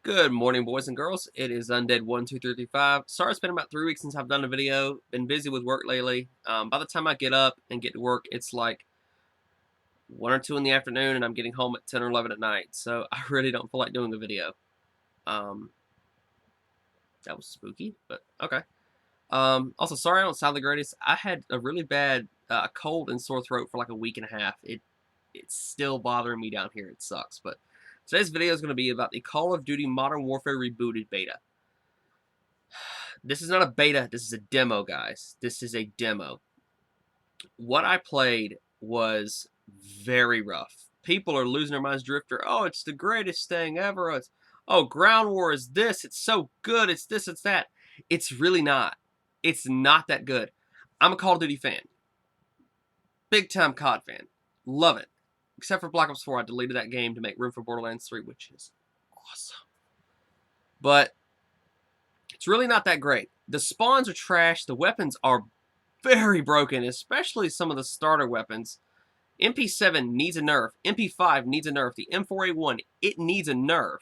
Good morning, boys and girls. It is Undead12335. Sorry, it's been about 3 weeks since I've done a video. Been busy with work lately. By the time I get up and get to work, it's like 1 or 2 in the afternoon, and I'm getting home at 10 or 11 at night. So I really don't feel like doing a video. Um, that was spooky, but okay. Also, sorry I don't sound the greatest. I had a really bad cold and sore throat for like a week and a half. It's still bothering me down here. It sucks, but today's video is going to be about the Call of Duty Modern Warfare Rebooted beta. This is not a beta. This is a demo, guys. This is a demo. What I played was very rough. People are losing their minds. Drifter, oh, it's the greatest thing ever. Oh, Ground War is this. It's so good. It's this, it's that. It's really not. It's not that good. I'm a Call of Duty fan. Big time COD fan. Love it. Except for Black Ops 4, I deleted that game to make room for Borderlands 3, which is awesome. But it's really not that great. The spawns are trash. The weapons are very broken, especially some of the starter weapons. MP7 needs a nerf. MP5 needs a nerf. The M4A1, it needs a nerf.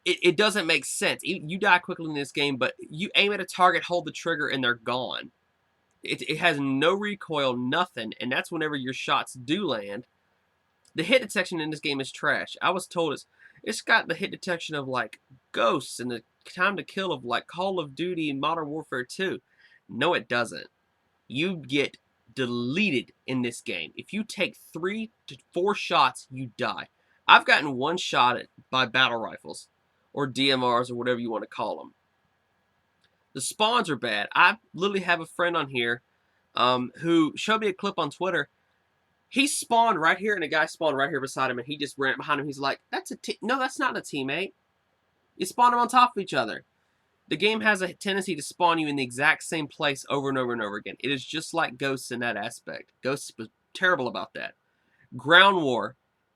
It doesn't make sense. You die quickly in this game, but you aim at a target, hold the trigger, and they're gone. It has no recoil, nothing, and that's whenever your shots do land. The hit detection in this game is trash. I was told it's got the hit detection of like Ghosts and the time to kill of like Call of Duty and Modern Warfare 2. No, it doesn't. You get deleted in this game. If you take 3 to 4 shots, you die. I've gotten one shot at by battle rifles or DMRs or whatever you want to call them. The spawns are bad. I literally have a friend on here who showed me a clip on Twitter. He spawned right here, and a guy spawned right here beside him, and he just ran behind him. He's like, no, that's not a teammate. You spawn them on top of each other. The game has a tendency to spawn you in the exact same place over and over and over again. It is just like Ghosts in that aspect. Ghosts was terrible about that. Ground War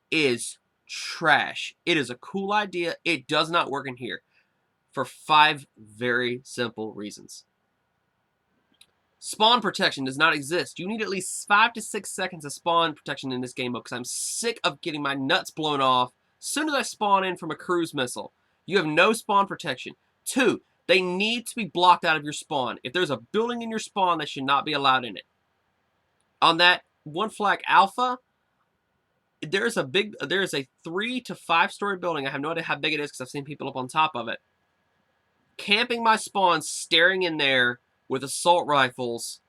is trash. It is a cool idea. It does not work in here for 5 very simple reasons. Spawn protection does not exist. You need at least 5 to 6 seconds of spawn protection in this game mode because I'm sick of getting my nuts blown off as soon as I spawn in from a cruise missile. You have no spawn protection. 2, they need to be blocked out of your spawn. If there's a building in your spawn, they should not be allowed in it. On that one flag Alpha, there's a 3 to 5 story building. I have no idea how big it is because I've seen people up on top of it. Camping my spawn, staring in there with assault rifles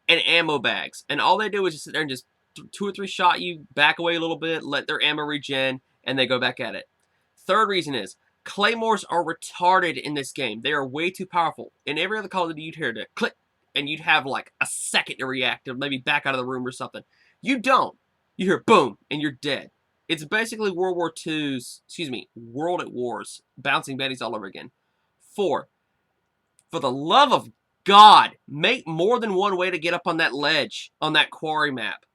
and ammo bags. And all they do is just sit there and just 2 or 3 shot you, back away a little bit, let their ammo regen, and they go back at it. Third reason is, claymores are retarded in this game. They are way too powerful. In every other Call of Duty, you'd hear it click, and you'd have like a second to react, or maybe back out of the room or something. You don't. You hear boom, and you're dead. It's basically World War II's, World at War's, bouncing Bettys all over again. 4, for the love of God, make more than one way to get up on that ledge, on that quarry map.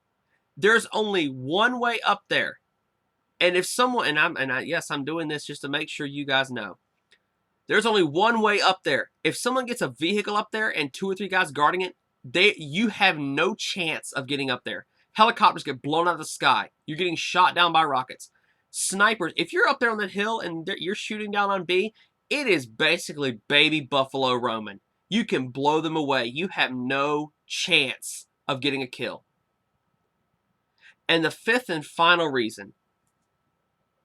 There's only one way up there. And if someone, yes, I'm doing this just to make sure you guys know. There's only one way up there. If someone gets a vehicle up there and 2 or 3 guys guarding it, you have no chance of getting up there. Helicopters get blown out of the sky. You're getting shot down by rockets. Snipers, if you're up there on that hill and you're shooting down on B, it is basically baby Buffalo Roman. You can blow them away. You have no chance of getting a kill. And the 5th and final reason,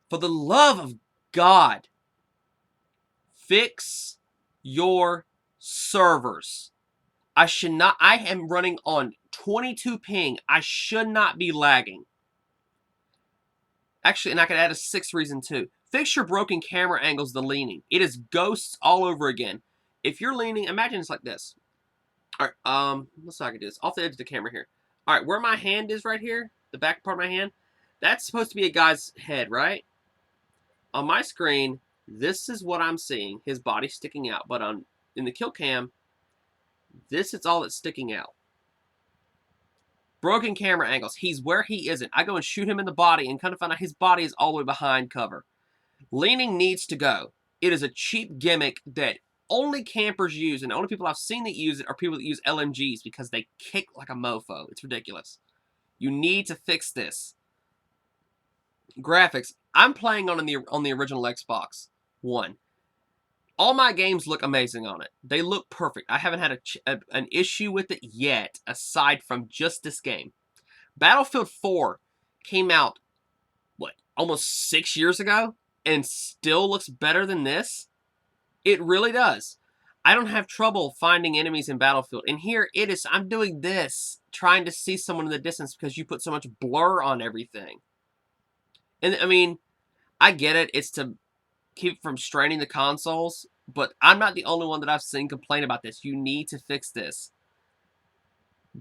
for the love of God, fix your servers. I am running on 22 ping. I should not be lagging. Actually, and I could add a 6th reason too. Fix your broken camera angles, the leaning. It is Ghosts all over again. If you're leaning, imagine it's like this. All right, let's see how I can do this. Off the edge of the camera here. All right, where my hand is right here, the back part of my hand, that's supposed to be a guy's head, right? On my screen, this is what I'm seeing. His body sticking out. But in the kill cam, this is all that's sticking out. Broken camera angles. He's where he isn't. I go and shoot him in the body and kind of find out his body is all the way behind cover. Leaning needs to go. It is a cheap gimmick that only campers use, and the only people I've seen that use it are people that use LMGs because they kick like a mofo. It's ridiculous. You need to fix this. Graphics. I'm playing on the original Xbox One. All my games look amazing on it. They look perfect. I haven't had an issue with it yet, aside from just this game. Battlefield 4 came out, what, almost 6 years ago? And still looks better than this? It really does. I don't have trouble finding enemies in Battlefield. And here it is, I'm doing this, trying to see someone in the distance because you put so much blur on everything. And, I mean, I get it. It's to keep from straining the consoles, but I'm not the only one that I've seen complain about this. You need to fix this.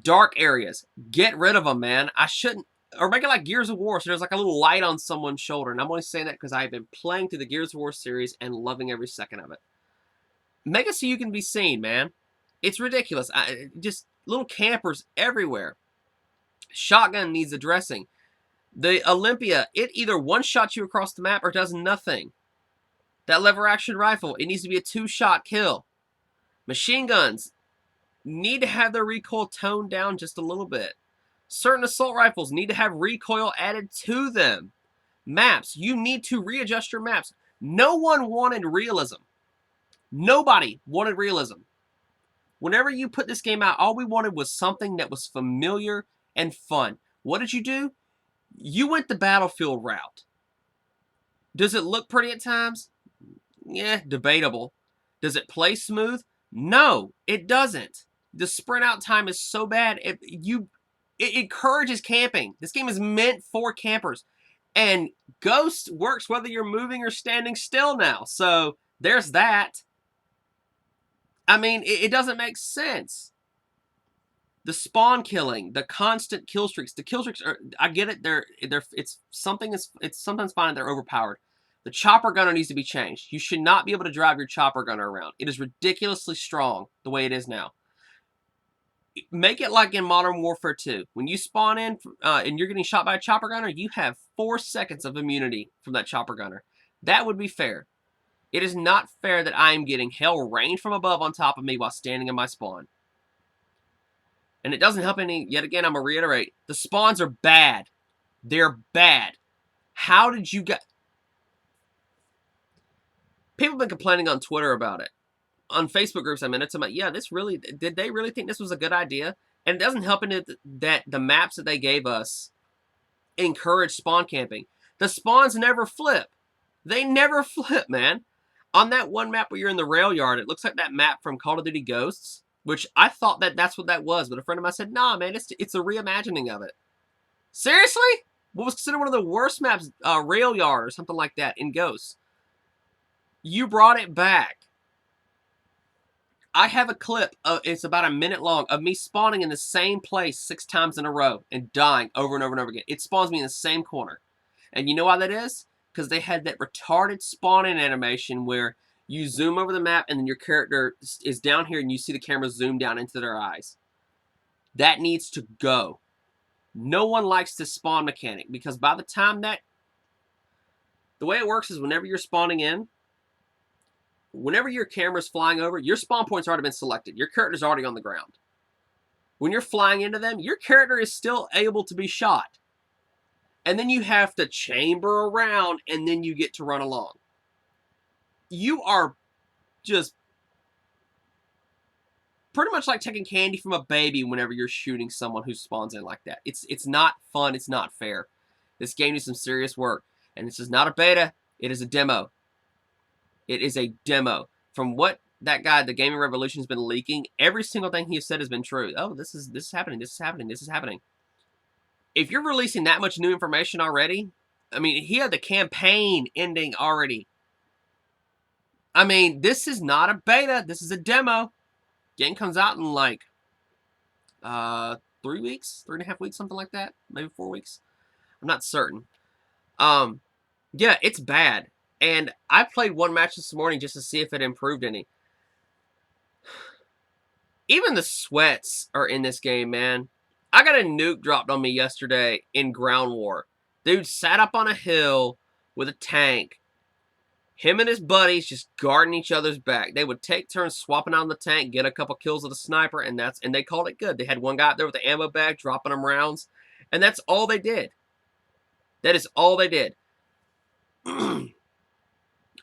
Dark areas. Get rid of them, man. I shouldn't... Or make it like Gears of War, so there's like a little light on someone's shoulder. And I'm only saying that because I've been playing through the Gears of War series and loving every second of it. Make it so you can be seen, man. It's ridiculous. Just little campers everywhere. Shotgun needs addressing. The Olympia, it either one-shots you across the map or does nothing. That lever-action rifle, it needs to be a 2-shot kill. Machine guns need to have their recoil toned down just a little bit. Certain assault rifles need to have recoil added to them. Maps, you need to readjust your maps. No one wanted realism. Nobody wanted realism. Whenever you put this game out, all we wanted was something that was familiar and fun. What did you do? You went the Battlefield route. Does it look pretty at times? Yeah, debatable. Does it play smooth? No, it doesn't. The sprint out time is so bad. It encourages camping. This game is meant for campers. And Ghost works whether you're moving or standing still now. So there's that. I mean, it doesn't make sense. The spawn killing, the constant kill streaks. The kill streaks are, I get it, it's sometimes fine they're overpowered. The chopper gunner needs to be changed. You should not be able to drive your chopper gunner around. It is ridiculously strong the way it is now. Make it like in Modern Warfare 2. When you spawn in and you're getting shot by a chopper gunner, you have 4 seconds of immunity from that chopper gunner. That would be fair. It is not fair that I am getting hell rained from above on top of me while standing in my spawn. And it doesn't help any, yet again, I'm going to reiterate, the spawns are bad. They're bad. How did you get... People have been complaining on Twitter about it. On Facebook groups, I mean, it's about, yeah, this really, did they really think this was a good idea? And it doesn't help in it that the maps that they gave us encourage spawn camping. The spawns never flip. They never flip, man. On that one map where you're in the rail yard, it looks like that map from Call of Duty Ghosts, which I thought that's what that was, but a friend of mine said, nah, man, it's a reimagining of it. Seriously? What was considered one of the worst maps, rail yard or something like that in Ghosts. You brought it back. I have a clip, it's about a minute long, of me spawning in the same place 6 times in a row and dying over and over and over again. It spawns me in the same corner. And you know why that is? Because they had that retarded spawning animation where you zoom over the map and then your character is down here and you see the camera zoom down into their eyes. That needs to go. No one likes this spawn mechanic because by the time that... The way it works is whenever you're spawning in, whenever your camera's flying over, your spawn point's already been selected. Your character's already on the ground. When you're flying into them, your character is still able to be shot. And then you have to chamber around, and then you get to run along. You are just pretty much like taking candy from a baby whenever you're shooting someone who spawns in like that. It's not fun. It's not fair. This game needs some serious work. And this is not a beta. It is a demo. It is a demo. From what that guy, the Gaming Revolution, has been leaking, every single thing he has said has been true. Oh, this is happening. This is happening. This is happening. If you're releasing that much new information already, I mean, he had the campaign ending already. I mean, this is not a beta. This is a demo. Game comes out in like 3 weeks, 3.5 weeks, something like that. Maybe 4 weeks. I'm not certain. Yeah, it's bad. And I played one match this morning just to see if it improved any. Even the sweats are in this game, man. I got a nuke dropped on me yesterday in Ground War. Dude sat up on a hill with a tank. Him and his buddies just guarding each other's back. They would take turns swapping out on the tank, get a couple kills with a sniper, and they called it good. They had one guy out there with the ammo bag dropping them rounds, and that's all they did. That is all they did.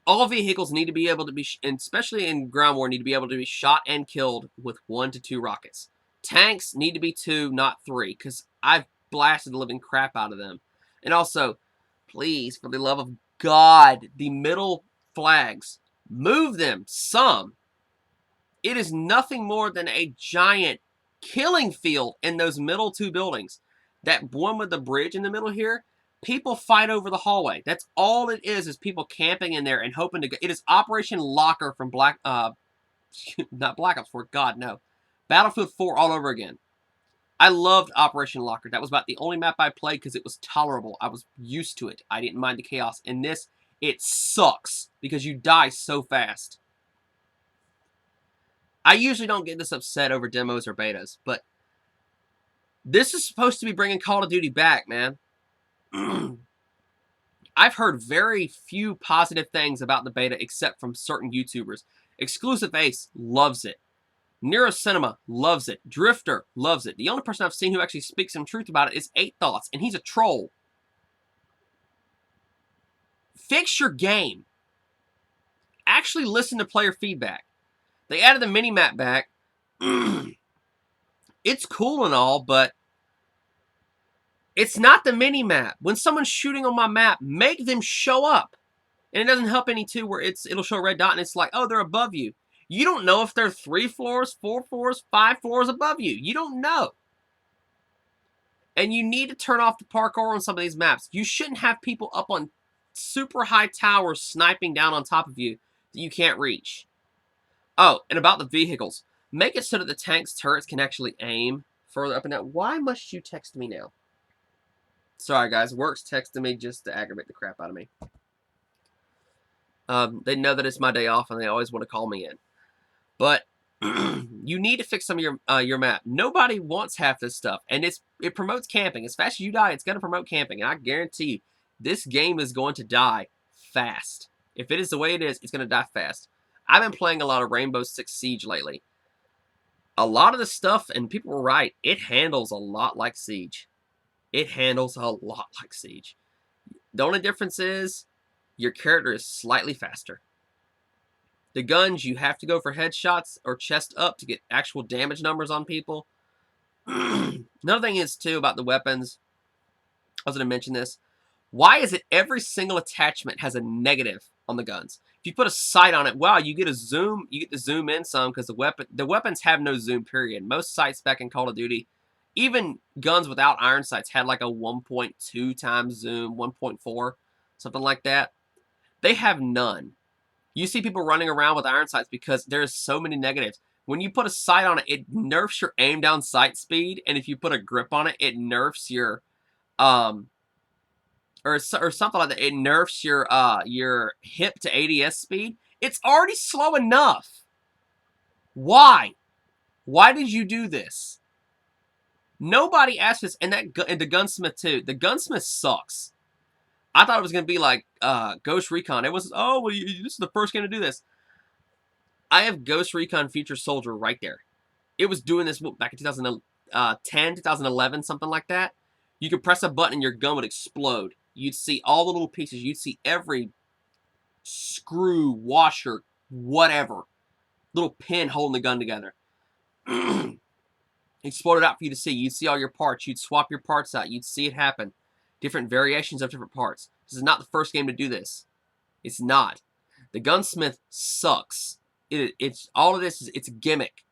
All vehicles need to be able to be, and especially in ground war, need to be able to be shot and killed with 1 to 2 rockets. Tanks need to be 2, not 3, because I've blasted the living crap out of them. And also, please, for the love of God, the middle flags, move them some. It is nothing more than a giant killing field in those middle 2 buildings. That one with the bridge in the middle here, people fight over the hallway. That's all it is people camping in there and hoping to go. It is Operation Locker from not Black Ops 4, God, no. Battlefield 4 all over again. I loved Operation Locker. That was about the only map I played because it was tolerable. I was used to it. I didn't mind the chaos. In this, it sucks because you die so fast. I usually don't get this upset over demos or betas, but this is supposed to be bringing Call of Duty back, man. I've heard very few positive things about the beta except from certain YouTubers. Exclusive Ace loves it. Nero Cinema loves it. Drifter loves it. The only person I've seen who actually speaks some truth about it is 8 Thoughts, and he's a troll. Fix your game. Actually listen to player feedback. They added the mini-map back. It's cool and all, but it's not the mini-map. When someone's shooting on my map, make them show up. And it doesn't help any too where it'll show a red dot and it's like, oh, they're above you. You don't know if they're 3 floors, 4 floors, 5 floors above you. You don't know. And you need to turn off the parkour on some of these maps. You shouldn't have people up on super high towers sniping down on top of you that you can't reach. Oh, and about the vehicles. Make it so that the tank's turrets can actually aim further up and down. Why must you text me now? Sorry, guys. Work's texting me just to aggravate the crap out of me. They know that it's my day off, and they always want to call me in. But you need to fix some of your map. Nobody wants half this stuff, and it promotes camping. As fast as you die, it's going to promote camping, and I guarantee you, this game is going to die fast. If it is the way it is, it's going to die fast. I've been playing a lot of Rainbow Six Siege lately. A lot of the stuff, and people were right, it handles a lot like Siege. It handles a lot like Siege. The only difference is your character is slightly faster. The guns, you have to go for headshots or chest up to get actual damage numbers on people. Another thing is, too, about the weapons. I was going to mention this. Why is it every single attachment has a negative on the guns? If you put a sight on it, wow, you get a zoom. You get to zoom in some because the weapons have no zoom, period. Most sights back in Call of Duty, even guns without iron sights, had like a 1.2 times zoom, 1.4, something like that. They have none. You see people running around with iron sights because there's so many negatives. When you put a sight on it, it nerfs your aim down sight speed, and if you put a grip on it, it nerfs your or something like that. It nerfs your hip to ADS speed. It's already slow enough. Why? Why did you do this? Nobody asked this, and the gunsmith too. The gunsmith sucks. I thought it was going to be like Ghost Recon. It was, oh, well, this is the first game to do this. I have Ghost Recon Future Soldier right there. It was doing this back in 2010, 2011, something like that. You could press a button and your gun would explode. You'd see all the little pieces. You'd see every screw, washer, whatever, little pin holding the gun together. Exploded out for you to see. You'd see all your parts. You'd swap your parts out. You'd see it happen. Different variations of different parts. This is not the first game to do this. It's not. The gunsmith sucks. It's all of this is it's a gimmick.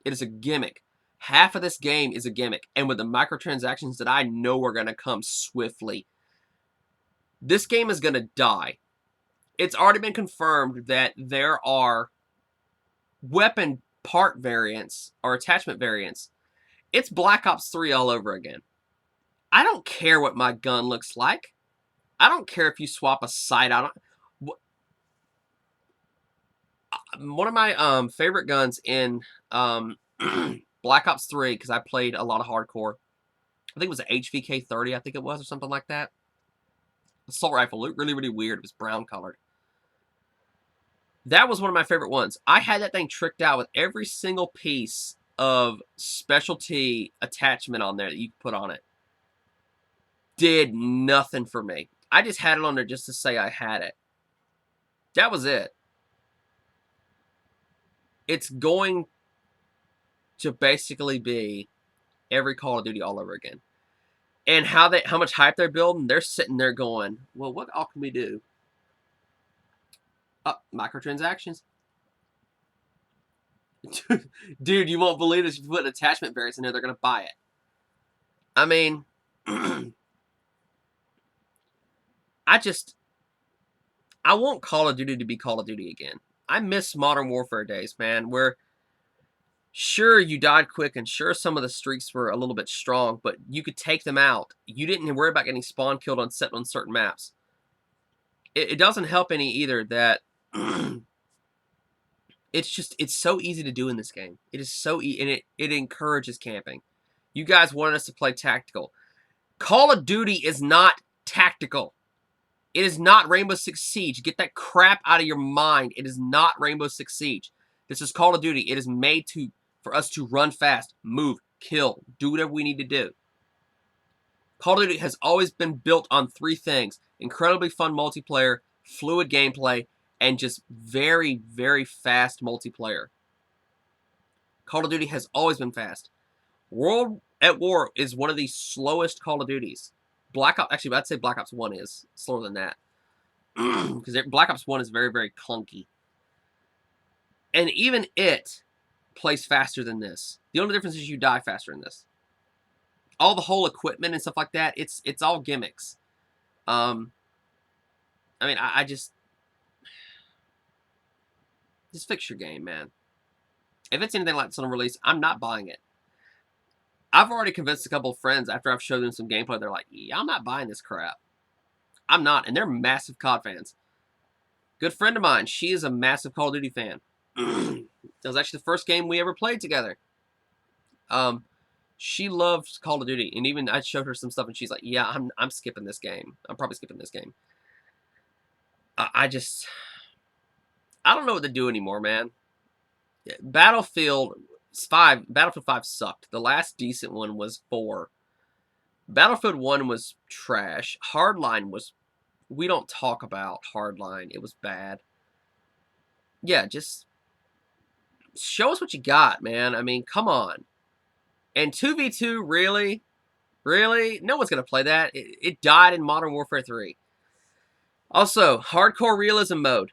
It is a gimmick. Half of this game is a gimmick. And with the microtransactions that I know are going to come swiftly, this game is going to die. It's already been confirmed that there are weapon part variants or attachment variants. It's Black Ops 3 all over again. I don't care what my gun looks like. I don't care if you swap a sight out. One of my favorite guns in Black Ops 3, because I played a lot of hardcore. I think it was an HVK 30, I think it was, or something like that. Assault rifle, looked really, really weird. It was brown colored. That was one of my favorite ones. I had that thing tricked out with every single piece of specialty attachment on there that you could put on it. Did nothing for me. I just had it on there just to say I had it. That was it. It's going to basically be every Call of Duty all over again. And how much hype they're building, they're sitting there going, well, what all can we do? Microtransactions. Dude, you won't believe this. If you put an attachment variance in there, they're going to buy it. I mean, I want Call of Duty to be Call of Duty again. I miss Modern Warfare days, man, where sure you died quick and sure some of the streaks were a little bit strong, but you could take them out. You didn't worry about getting spawn killed on certain maps. It doesn't help any either that it's so easy to do in this game. It is so easy, and it encourages camping. You guys wanted us to play tactical. Call of Duty is not tactical. It is not Rainbow Six Siege. Get that crap out of your mind. It is not Rainbow Six Siege. This is Call of Duty. It is made for us to run fast, move, kill, do whatever we need to do. Call of Duty has always been built on 3 things. Incredibly fun multiplayer, fluid gameplay, and just very, very fast multiplayer. Call of Duty has always been fast. World at War is one of the slowest Call of Duties. Actually, I'd say Black Ops 1 is slower than that. Because Black Ops 1 is very, very clunky. And even it plays faster than this. The only difference is you die faster in this. All the whole equipment and stuff like that, it's all gimmicks. I mean, I just fix your game, man. If it's anything like this on a release, I'm not buying it. I've already convinced a couple of friends after I've showed them some gameplay. They're like, yeah, I'm not buying this crap. I'm not. And they're massive COD fans. Good friend of mine, she is a massive Call of Duty fan. That was actually the first game we ever played together. She loves Call of Duty. And even I showed her some stuff and she's like, yeah, I'm skipping this game. I'm probably skipping this game. I don't know what to do anymore, man. Battlefield 5 sucked. The last decent one was 4. Battlefield 1 was trash. Hardline was... We don't talk about Hardline. It was bad. Yeah, just... show us what you got, man. I mean, come on. And 2v2, really? Really? No one's going to play that. It died in Modern Warfare 3. Also, Hardcore Realism mode.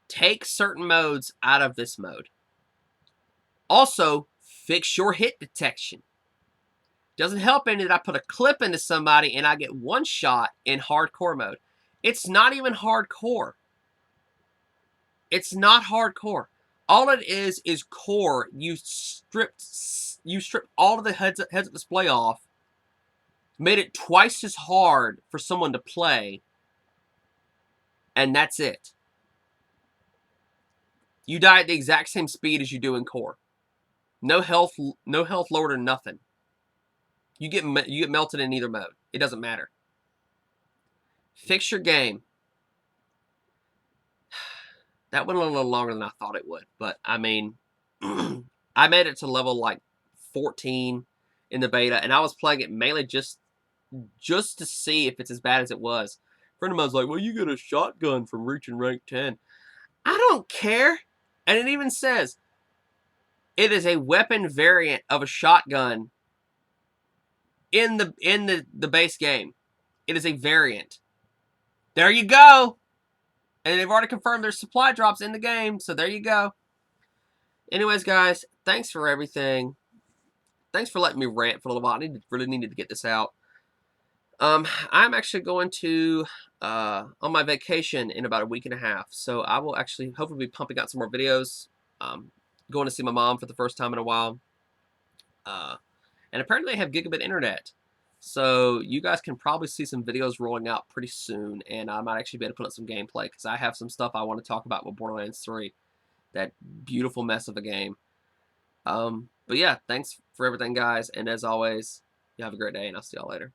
Take certain modes out of this mode. Also, fix your hit detection. Doesn't help any that I put a clip into somebody and I get one shot in hardcore mode. It's not even hardcore. It's not hardcore. All it is core. You strip all of the heads-up display off, made it twice as hard for someone to play, and that's it. You die at the exact same speed as you do in core. No health lowered or nothing. You get melted in either mode. It doesn't matter. Fix your game. That went a little longer than I thought it would, but I mean, I made it to level like 14 in the beta, and I was playing it mainly just to see if it's as bad as it was. A friend of mine was like, well, you get a shotgun from reaching rank 10. I don't care. And it even says it is a weapon variant of a shotgun in the base game. It is a variant. There you go. And they've already confirmed there's supply drops in the game, so there you go. Anyways, guys, thanks for everything. Thanks for letting me rant for a little while. I really needed to get this out. I'm actually going to on my vacation in about a week and a half, so I will actually hopefully be pumping out some more videos. Going to see my mom for the first time in a while, and apparently they have gigabit internet, so you guys can probably see some videos rolling out pretty soon, and I might actually be able to put up some gameplay because I have some stuff I want to talk about with Borderlands 3, that beautiful mess of a game. But yeah, thanks for everything, guys, and as always, you have a great day, and I'll see y'all later.